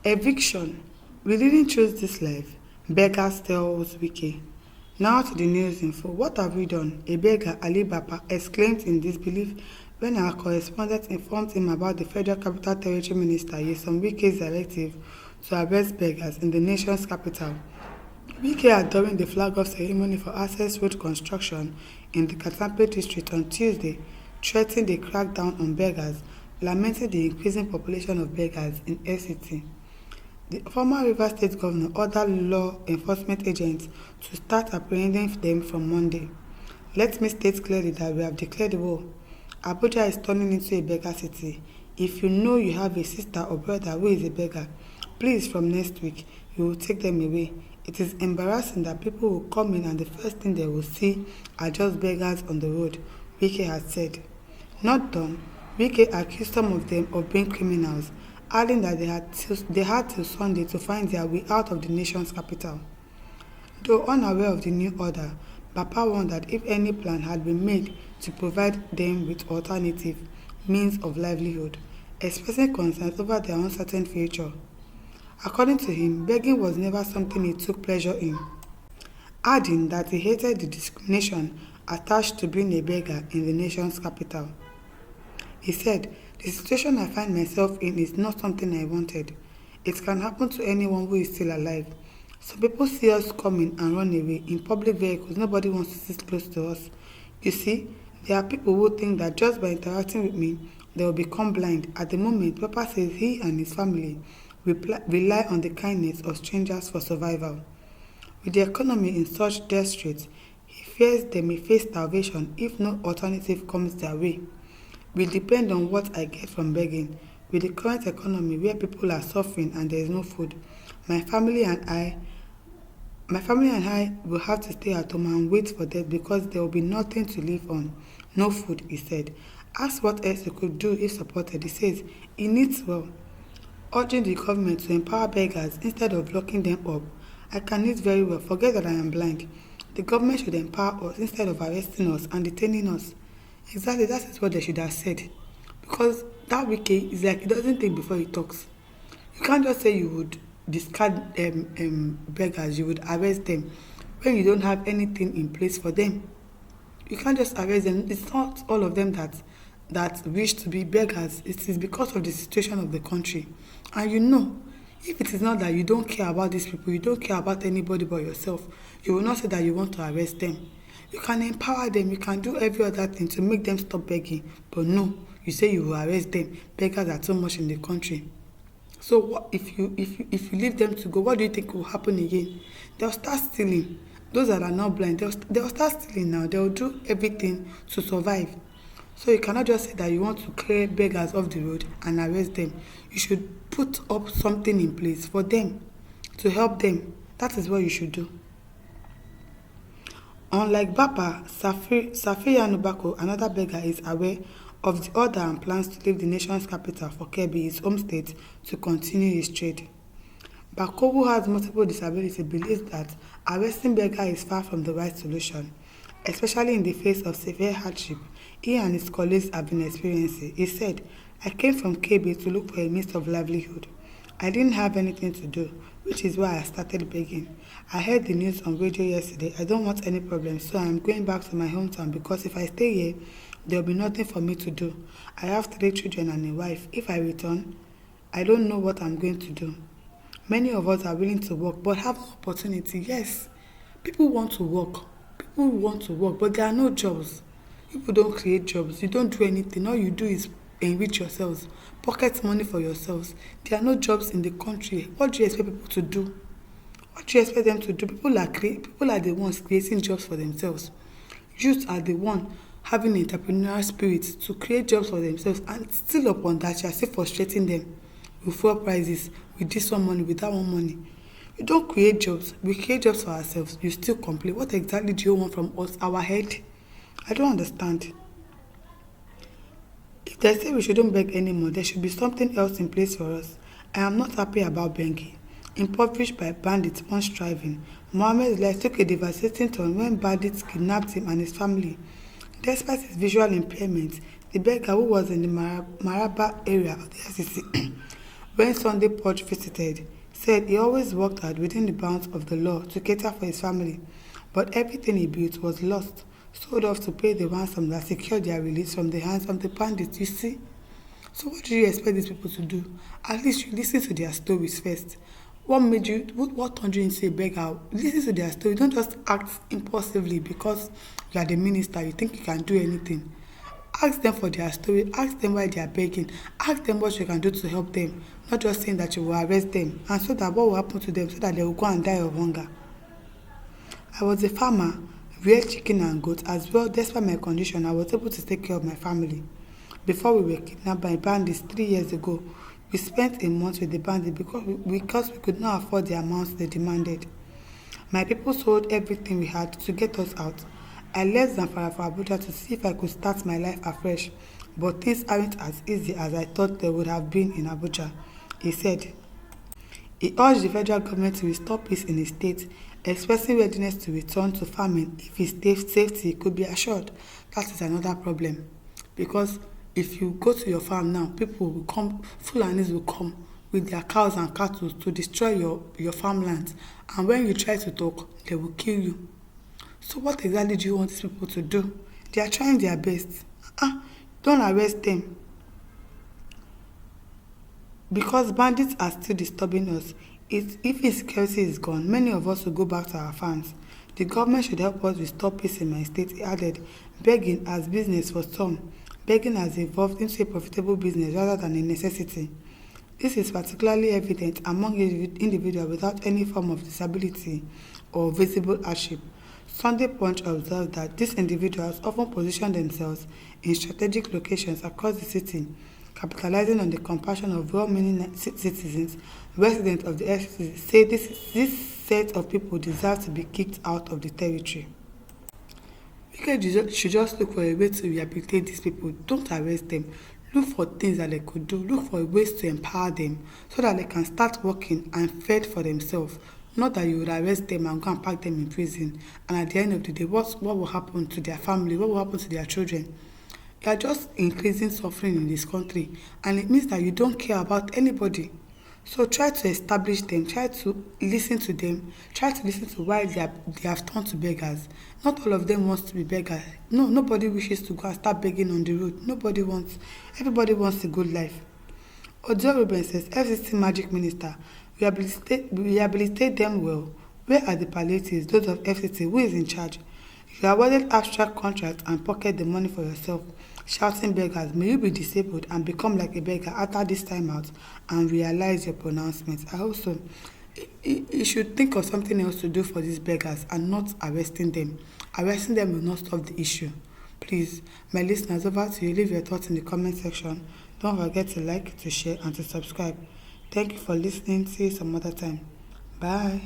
Eviction. We didn't choose this life. Beggar tells Wike. Now to the news info. What have we done? A beggar, Ali Bapa, exclaimed in disbelief when our correspondent informed him about the Federal Capital Territory Minister Yesom Wike's directive to arrest beggars in the nation's capital. Wike had during the flag-off ceremony for Access Road construction in the Katampe district on Tuesday threatened a crackdown on beggars, lamenting the increasing population of beggars in FCT. The former Rivers State Governor ordered law enforcement agents to start apprehending them from Monday. Let me state clearly that we have declared war. Abuja is turning into a beggar city. If you know you have a sister or brother who is a beggar, please from next week, you will take them away. It is embarrassing that people will come in and the first thing they will see are just beggars on the road, Wike has said. Not done, Wike accused some of them of being criminals, adding that they had till Sunday to find their way out of the nation's capital. Though unaware of the new order, Bapa warned that if any plan had been made to provide them with alternative means of livelihood, expressing concerns over their uncertain future. According to him, begging was never something he took pleasure in, adding that he hated the discrimination attached to being a beggar in the nation's capital. He said, "The situation I find myself in is not something I wanted. It can happen to anyone who is still alive. Some people see us coming and run away. In public vehicles, nobody wants to sit close to us. You see, there are people who think that just by interacting with me, they will become blind. At the moment, Papa says he and his family rely on the kindness of strangers for survival. With the economy in such dire straits, he fears they may face starvation if no alternative comes their way. We depend on what I get from begging. With the current economy where people are suffering and there is no food, my family and I will have to stay at home and wait for death because there will be nothing to live on. No food," he said. Asked what else he could do if supported, he says he needs well, urging the government to empower beggars instead of locking them up. "I can knit very well, forget that I am blind. The government should empower us instead of arresting us and detaining us." Exactly, that is what they should have said. Because that Wike is like he doesn't think before he talks. You can't just say you would discard beggars, you would arrest them when you don't have anything in place for them. You can't just arrest them. It's not all of them that wish to be beggars. It is because of the situation of the country. And you know, if it is not that you don't care about these people, you don't care about anybody but yourself, you will not say that you want to arrest them. You can empower them, you can do every other thing to make them stop begging. But no, you say you will arrest them. Beggars are too much in the country. So what if you leave them to go, what do you think will happen again? They'll start stealing. Those that are not blind, they'll start stealing now. They'll do everything to survive. So you cannot just say that you want to clear beggars off the road and arrest them. You should put up something in place for them, to help them. That is what you should do. Unlike Bapa, Safiya Nubako, another beggar, is aware of the order and plans to leave the nation's capital for Kebbi, his home state, to continue his trade. Bako, who has multiple disabilities, believes that arresting beggar is far from the right solution, especially in the face of severe hardship he and his colleagues have been experiencing. He said, "I came from Kebbi to look for a means of livelihood. I didn't have anything to do, which is why I started begging. I heard the news on radio yesterday. I don't want any problems, so I am going back to my hometown because if I stay here, there will be nothing for me to do. I have 3 children and a wife. If I return, I don't know what I'm going to do." Many of us are willing to work but have no opportunity. Yes, people want to work. People want to work, but there are no jobs. People don't create jobs. You don't do anything. All you do is enrich yourselves, pocket money for yourselves. There are no jobs in the country. What do you expect people to do? What do you expect them to do? People are the ones creating jobs for themselves. Youth are the one having entrepreneurial spirit to create jobs for themselves, and still upon that, you are still frustrating them with fuel prices, with this one money, with that one money. You don't create jobs. We create jobs for ourselves. You still complain. What exactly do you want from us? Our head? I don't understand. If they say we shouldn't beg anymore, there should be something else in place for us. I am not happy about begging. Impoverished by bandits once striving, Mohammed's life took a devastating turn when bandits kidnapped him and his family. Despite his visual impairment, the beggar, who was in the Maraba area of the FCC, When Sunday Punch visited, said he always worked hard within the bounds of the law to cater for his family, but everything he built was lost, sold off to pay the ransom that secured their release from the hands of the bandits. You see? So what do you expect these people to do? At least you listen to their stories first. What turned you into a beggar? Listen to their story. Don't just act impulsively because you are the minister. You think you can do anything. Ask them for their story. Ask them why they are begging. Ask them what you can do to help them. Not just saying that you will arrest them. And so that what will happen to them so that they will go and die of hunger. I was a farmer, reared chicken and goat as well. Despite my condition, I was able to take care of my family. Before we were kidnapped by bandits 3 years ago, we spent a month with the bandits because we could not afford the amounts they demanded. My people sold everything we had to get us out. I left Zamfara for Abuja to see if I could start my life afresh, but things aren't as easy as I thought they would have been in Abuja, he said. He urged the federal government to restore peace in the state, expressing readiness to return to farming if his safety could be assured. That is another problem, because if you go to your farm now, people will come, Fulanis will come with their cows and cattle to destroy your farmlands. And when you try to talk, they will kill you. So what exactly do you want these people to do? They are trying their best. Don't arrest them. Because bandits are still disturbing us. If insecurity is gone, many of us will go back to our farms. The government should help us restore peace in my state, he added. Begging as business for some. Begging has evolved into a profitable business rather than a necessity. This is particularly evident among individuals without any form of disability or visible hardship. Sunday Punch observed that these individuals often position themselves in strategic locations across the city, capitalizing on the compassion of well-meaning citizens. Residents of the FCC say this set of people deserve to be kicked out of the territory. Wike should just look for a way to rehabilitate these people. Don't arrest them. Look for things that they could do. Look for ways to empower them so that they can start working and fend for themselves. Not that you would arrest them and go and pack them in prison. And at the end of the day, what will happen to their family? What will happen to their children? You are just increasing suffering in this country. And it means that you don't care about anybody. So try to establish them, try to listen to them, try to listen to why they have turned to beggars. Not all of them wants to be beggars. No, nobody wishes to go and start begging on the road. Everybody wants a good life. Ojo Ruben says, FCC Magic Minister, rehabilitate them well. Where are the palliatives, those of FCC? Who is in charge? You awarded abstract contracts and pocket the money for yourself, shouting beggars. May you be disabled and become like a beggar after this time out and realize your pronouncements. I also, you should think of something else to do for these beggars and not arresting them. Arresting them will not solve the issue. Please, my listeners, over to you. Leave your thoughts in the comment section. Don't forget to like, to share, and to subscribe. Thank you for listening. See you some other time. Bye.